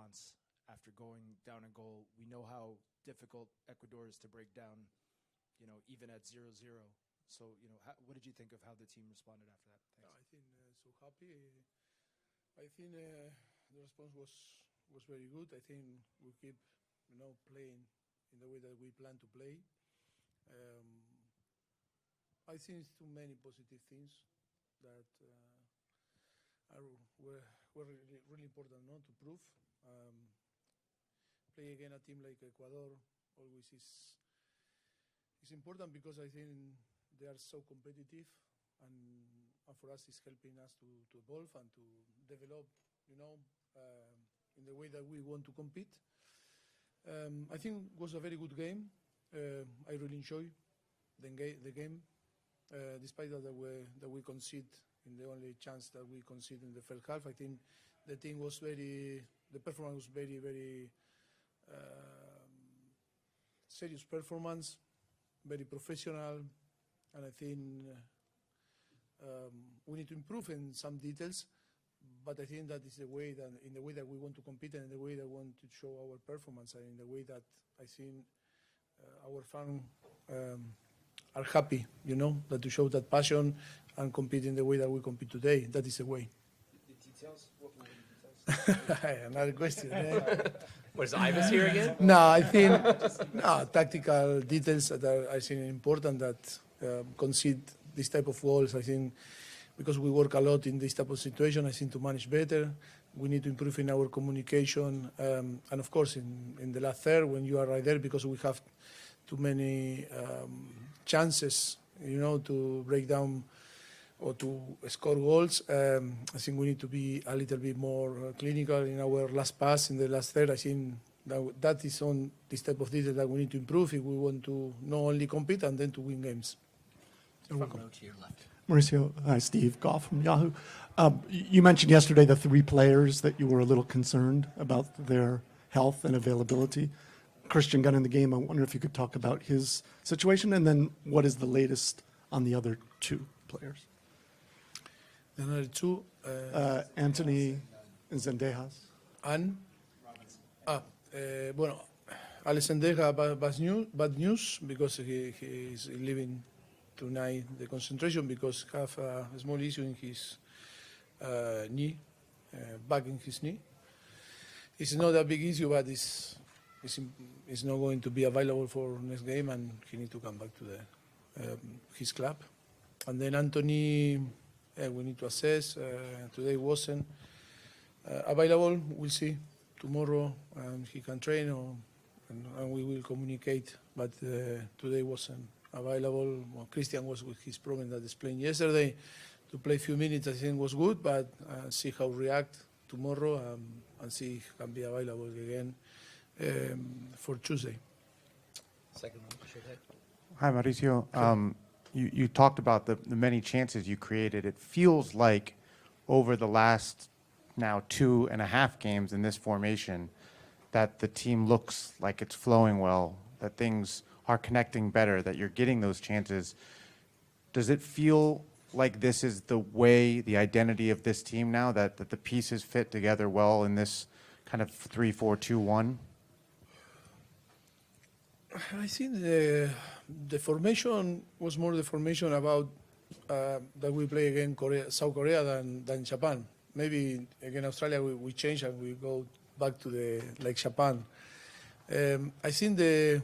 response after going down a goal? We know how difficult Ecuador is to break down, even at 0-0. So, what did you think of how the team responded after that? Thanks. I think so happy. I think the response was very good. I think we keep, playing in the way that we plan to play. I think it's too many positive things that were really important to prove. Play again a team like Ecuador always is important because I think they are so competitive, and for us it's helping us to evolve and to develop, in the way that we want to compete. I think it was a very good game. I really enjoyed the game, despite that we concede in the only chance that we concede in the first half. I think the performance was very, very serious performance, very professional, and I think we need to improve in some details. But I think that is in the way that we want to compete, and in the way that we want to show our performance, and in the way that I think our fans are happy, that to show that passion and compete in the way that we compete today. That is the way. The details? What were the details? Another question. What, is Ibis here again? No, I think tactical details that are, I think, important that concede this type of goals. I think because we work a lot in this type of situation, I think to manage better, we need to improve in our communication. And of course, in the last third, when you are right there, because we have too many chances, to break down or to score goals. I think we need to be a little bit more clinical in our last pass in the last third. I think that is on this type of detail that we need to improve if we want to not only compete and then to win games. You're welcome. To your left. Mauricio, hi, Steve Goff from Yahoo. You mentioned yesterday the 3 players that you were a little concerned about their health and availability. Christian got in the game. I wonder if you could talk about his situation, and then what is the latest on the other 2 players? The other 2? Anthony Zendejas. And? Bueno, Alex Zendejas, bad news, because he is leaving tonight the concentration because he have a small issue in his knee, back in his knee. It's not a big issue, but it's not going to be available for next game, and he need to come back to his club. And then Anthony, we need to assess. Today wasn't available. We'll see tomorrow, and he can train, and we will communicate. But today wasn't available. Well, Christian was with his problem that explained yesterday. To play a few minutes, I think was good, but see how react tomorrow, and see if he can be available again for Tuesday. Second one, should hit. Hi, Mauricio. You talked about the many chances you created. It feels like over the last now 2.5 games in this formation that the team looks like it's flowing well, that things are connecting better, that you're getting those chances. Does it feel like this is the way, the identity of this team now, that the pieces fit together well in this kind of 3-4-2-1? I think the formation was more the formation about that we play against South Korea than Japan. Maybe against Australia we change and we go back to like Japan. I think the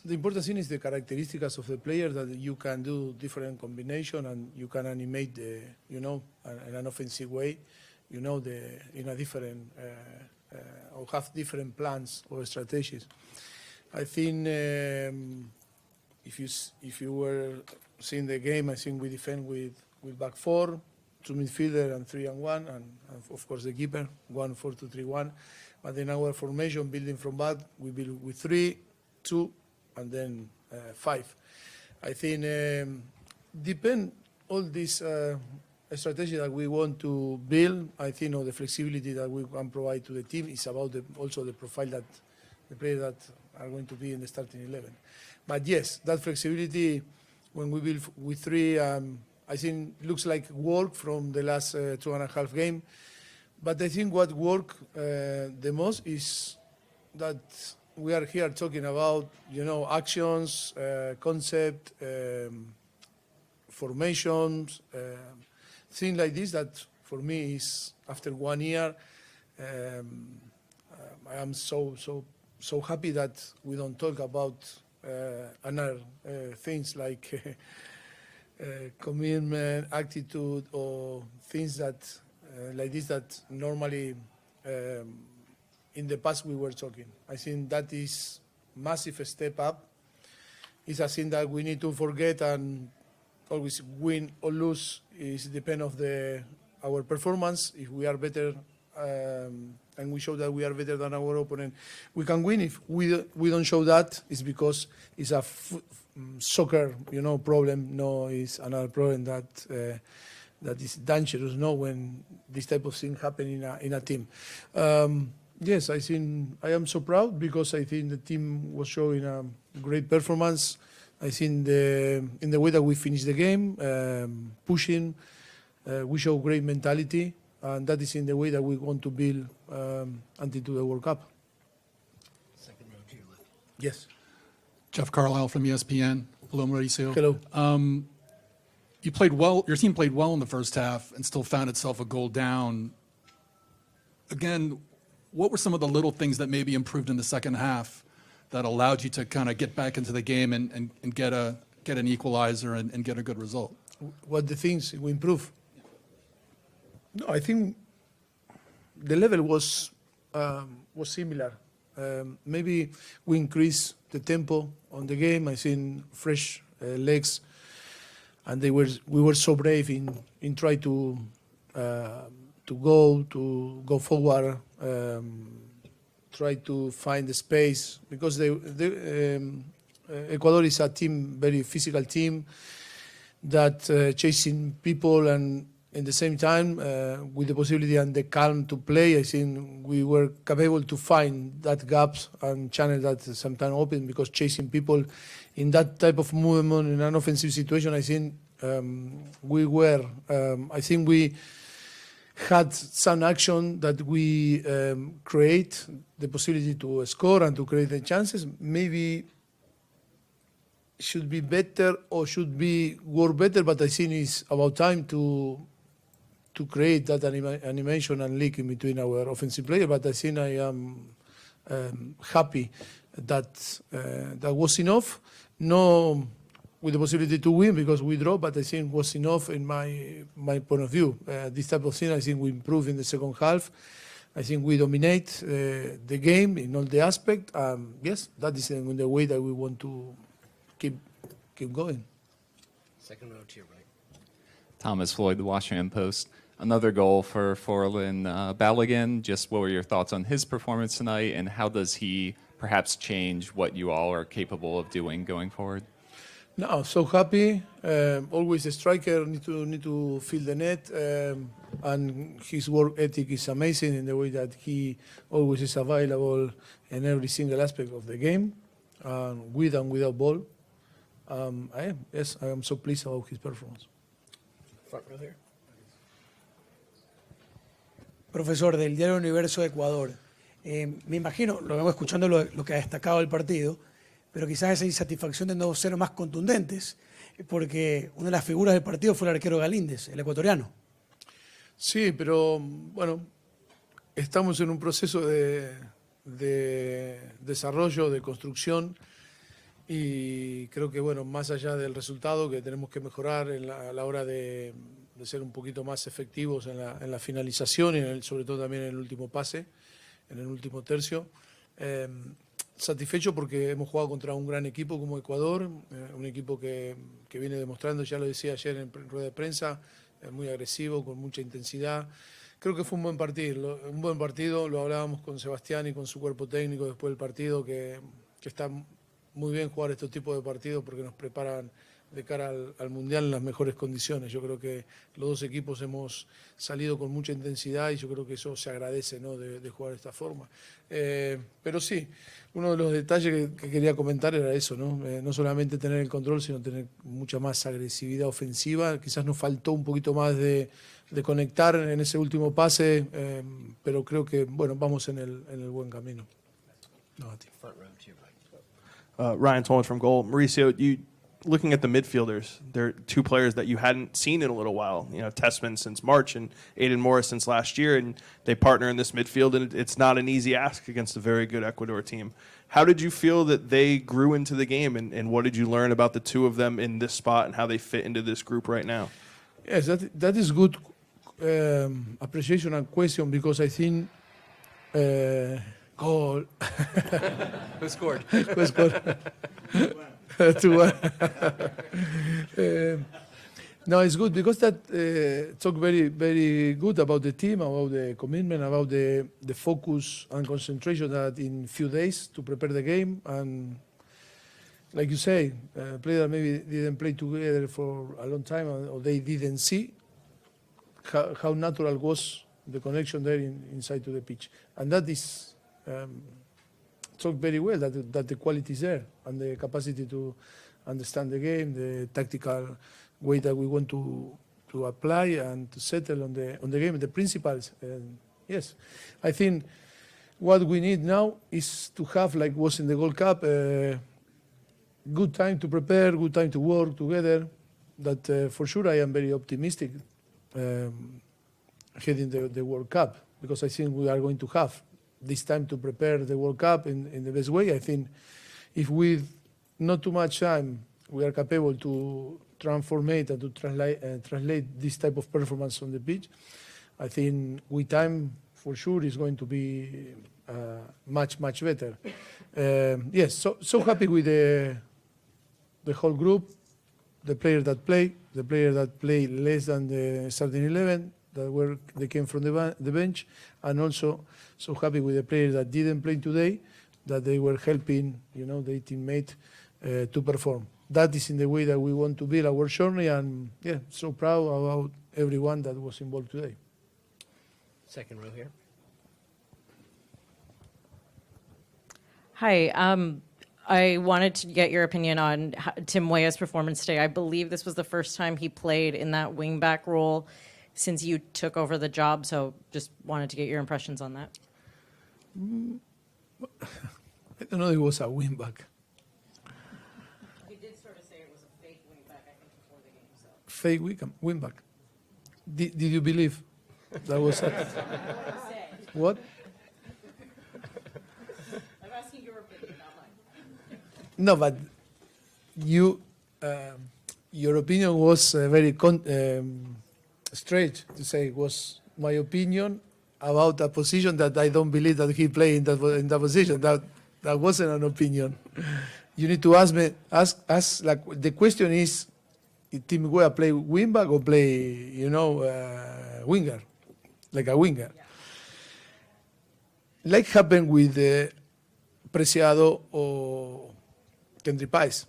important thing is the characteristics of the player, that you can do different combination and you can animate in an offensive way, in a different or have different plans or strategies. I think if you were seeing the game, I think we defend with back 4, 2 midfielder and 3 and 1, and of course the keeper 1-4-2-3-1. But in our formation, building from back, we build with 3, 2, and then 5. I think depend all this strategy that we want to build. I think the flexibility that we can provide to the team is about also the profile that the players that are going to be in the starting 11. But yes, that flexibility, when we build with 3, I think looks like work from the last 2.5 game. But I think what worked the most is that we are here talking about, actions, concept, formations, things like this that for me is after 1 year, I am so happy that we don't talk about another things like commitment, attitude, or things that like this that normally in the past we were talking. I think that is massive step up. It's a thing that we need to forget and always win or lose is depend of our performance. If we are better and we show that we are better than our opponent, we can win. If we don't show that, it's because it's a soccer, problem. No, it's another problem that is dangerous. No, when this type of thing happen in a team. Yes, I think I am so proud because I think the team was showing a great performance. I think in the way that we finished the game, pushing, we show great mentality, and that is in the way that we want to build until to the World Cup. Second row to your left. Yes. Jeff Carlisle from ESPN. Hello, Mauricio. Hello. You played well. Your team played well in the first half and still found itself a goal down. Again, what were some of the little things that maybe improved in the second half that allowed you to kind of get back into the game and get an equalizer and get a good result? What the things we improve? No, I think the level was similar. Maybe we increased the tempo on the game. I think fresh legs, and we were so brave in try to go forward, try to find the space because Ecuador is a team, very physical team that chasing people and in the same time with the possibility and the calm to play. I think we were capable to find that gaps and channel that sometimes open because chasing people in that type of movement in an offensive situation. I think we had some action that we create the possibility to score and to create the chances. Maybe should be better or should be work better, but I think it's about time to create that animation and link in between our offensive players. But I think I am happy that that was enough. No, with the possibility to win because we draw, but I think was enough in my point of view. This type of thing, I think we improve in the second half. I think we dominate the game in all the aspect. Yes, that is in the way that we want to keep going. Second row to your right. Thomas Floyd, The Washington Post. Another goal for Forlan Balogun. Just what were your thoughts on his performance tonight, and how does he perhaps change what you all are capable of doing going forward? No, so happy. Always a striker need to fill the net, and his work ethic is amazing in the way that he always is available in every single aspect of the game, with and without ball. I am so pleased about his performance. Front row here. Profesor del Diario Universo de Ecuador, me imagino, lo vengo escuchando lo que ha destacado el partido, pero quizás esa insatisfacción de no ser más contundentes, porque una de las figuras del partido fue el arquero Galíndez, el ecuatoriano. Sí, pero bueno, estamos en un proceso de desarrollo, de construcción, y creo que bueno, más allá del resultado, que tenemos que mejorar a la hora de ser un poquito más efectivos en la finalización y sobre todo también en el último pase, en el último tercio. Satisfecho porque hemos jugado contra un gran equipo como Ecuador, un equipo que viene demostrando, ya lo decía ayer en rueda de prensa, muy agresivo, con mucha intensidad. Creo que fue un buen partido, lo hablábamos con Sebastián y con su cuerpo técnico después del partido, que está muy bien jugar estos tipos de partidos porque nos preparan de cara al Mundial en las mejores condiciones. Yo creo que los dos equipos hemos salido con mucha intensidad y yo creo que eso se agradece, ¿no? de jugar de esta forma. Pero sí, uno de los detalles que quería comentar era eso, ¿no? No solamente tener el control, sino tener mucha más agresividad ofensiva. Quizás nos faltó un poquito más de conectar en ese último pase, pero creo que bueno, vamos en el buen camino. No, a ti. Front row to your right. Ryan Tolan from goal. Mauricio, looking at the midfielders, there are two players that you hadn't seen in a little while. You know, Tessman since March and Aiden Morris since last year, and they partner in this midfield, and it's not an easy ask against a very good Ecuador team. How did you feel that they grew into the game, and what did you learn about the two of them in this spot and how they fit into this group right now? Yes, that is good appreciation and question, because I think goal. Who scored? Who scored? 2-1. No, it's good because that talk very, very good about the team, about the commitment, about the focus and concentration that in few days to prepare the game. And like you say, players that maybe didn't play together for a long time or they didn't see how natural was the connection there inside to the pitch. And that is talk very well that the quality is there and the capacity to understand the game, the tactical way that we want to apply and to settle on the game, the principles. Yes, I think what we need now is to have, like was in the Gold Cup, good time to prepare, good time to work together. That for sure I am very optimistic heading the World Cup, because I think we are going to have this time to prepare the World Cup in the best way. I think if with not too much time we are capable to transform it and to translate this type of performance on the pitch, I think with time for sure is going to be much better. Yes, so happy with the whole group, the players that play less than the starting 11, they came from the bench, and also so happy with the players that didn't play today, that they were helping, their teammate to perform. That is in the way that we want to build our journey, and yeah, so proud about everyone that was involved today. Second row here. Hi. I wanted to get your opinion on Tim Weah's performance today. I believe this was the first time he played in that wingback role since you took over the job, so just wanted to get your impressions on that. I don't know if it was a wingback. You did sort of say it was a fake wingback, I think, before the game. So. Fake wingback. Did you believe that was a... What? I'm asking your opinion, not mine. No, but your opinion was very straight to say. It was my opinion about a position that I don't believe that he played in that position. That wasn't an opinion. You need to ask me. Ask like the question is, if Tim Weah play wingback or play, winger, like a winger. Yeah. Like happened with Preciado or Kendry Pais.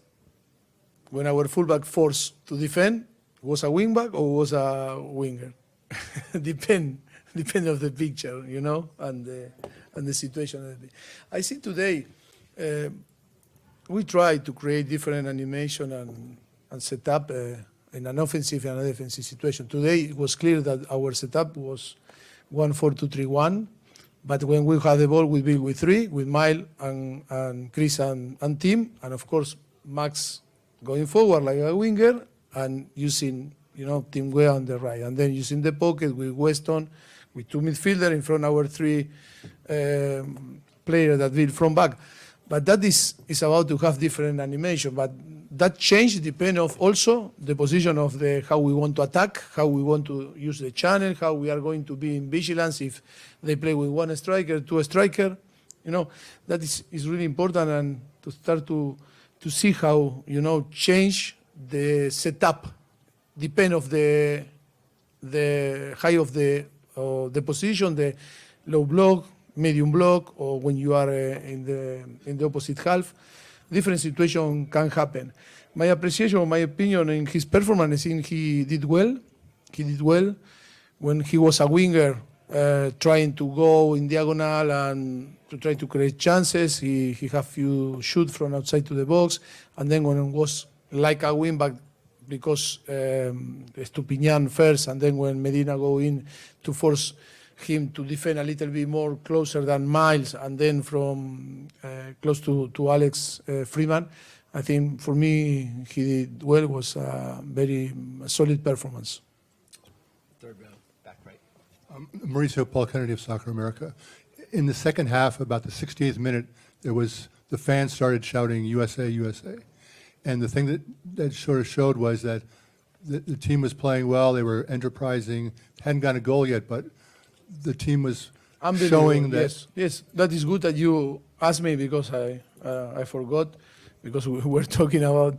When our fullback forced to defend, was a wingback or was a winger? Depend of the picture, and the situation. I see today we try to create different animation and set up in an offensive and a defensive situation. Today it was clear that our setup was 1-4-2-3-1, but when we had the ball, we build with three, with Mile and Chris and Tim, and of course Max going forward like a winger and using Tim Weah on the right, and then using the pocket with Weston, with two midfielders in front of our three players that build from back. But that is about to have different animation. But that change depends of also the position of how we want to attack, how we want to use the channel, how we are going to be in vigilance if they play with one striker, two striker. That is really important, and to start to see how change the setup depend of the height of the position, the low block, medium block, or when you are in the opposite half. Different situation can happen. my appreciation, my opinion in his performance, I think he did well. He did well when he was a winger, trying to go in diagonal and to try to create chances. He had few shoot from outside to the box, and then when it was like a wing back, because Estupiñán first, and then when Medina go in to force him to defend a little bit more closer than Miles, and then from close to Alex Freeman. I think for me he did well. It was a very solid performance. Third row, back right. Mauricio Paul Kennedy of Soccer America. In the second half, about the 68th minute, the fans started shouting USA, USA. And the thing that sort of showed was that the team was playing well, they were enterprising, hadn't gotten a goal yet, but the team was showing that. Yes, that is good that you asked me, because I forgot, because we were talking about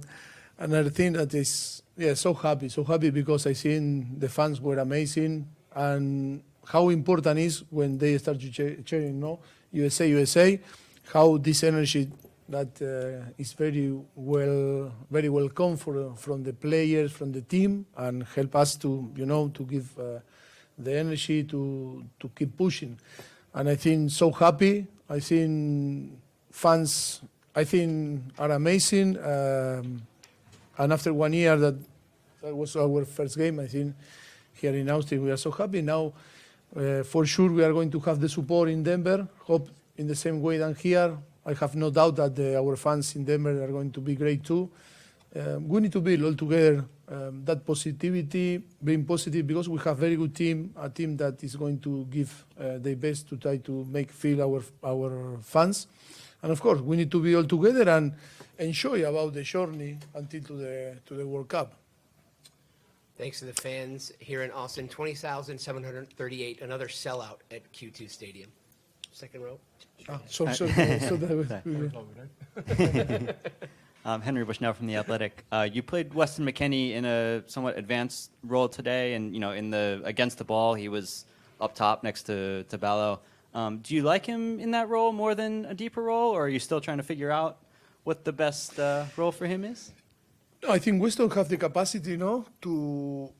another thing that is, so happy because I seen the fans were amazing, and how important is when they start to cheering, no, USA, USA, how this energy that is very welcome from the players, from the team, and help us to to give the energy to keep pushing. And I think so happy. I think fans are amazing. And after 1 year that was our first game, I think here in Austin we are so happy. Now for sure we are going to have the support in Denver. Hope in the same way than here. I have no doubt that our fans in Denver are going to be great too. We need to build all together that positivity, being positive, because we have very good team, a team that is going to give their best to try to make feel our fans. And of course, we need to be all together and enjoy about the journey until to the World Cup. Thanks to the fans here in Austin, 20,738, another sellout at Q2 Stadium. Second row. Henry Bushnell from The Athletic. You played Weston McKennie in a somewhat advanced role today, and against the ball, he was up top next to Ballo. Do you like him in that role more than a deeper role, or are you still trying to figure out what the best role for him is? No, I think Weston have the capacity, to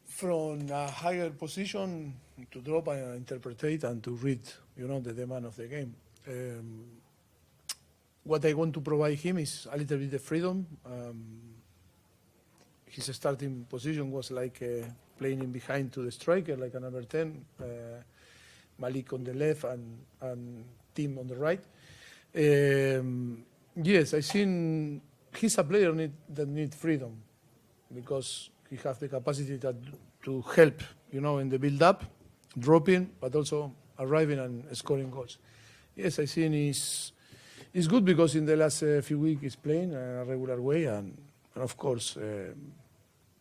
from a higher position to drop and interpret and to read, the demand of the game. What I want to provide him is a little bit of freedom. His starting position was like playing in behind to the striker, like a number 10, Malik on the left and Tim on the right. Yes, I think he's a player that needs freedom, because he has the capacity to help, in the build-up, dropping, but also arriving and scoring goals. Yes, I think it's good because in the last few weeks he's playing a regular way, and of course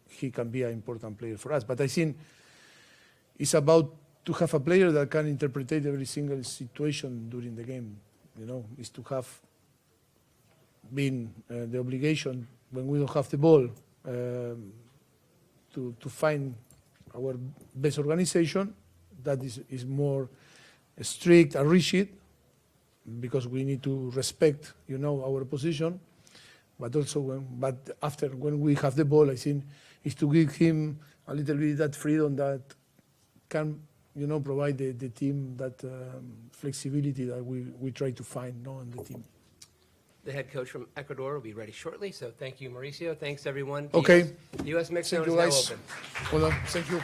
he can be an important player for us. But I think it's about to have a player that can interpret every single situation during the game. Is to have been the obligation when we don't have the ball to find our best organization that is more strict and rigid, because we need to respect, our position. But also, after when we have the ball, I think is to give him a little bit that freedom that can, provide the team that flexibility that we try to find, in the team. The head coach from Ecuador will be ready shortly. So thank you, Mauricio. Thanks, everyone. Okay. The U.S. Mixed Thank Zone you, is guys. now open. Hold on. Thank you.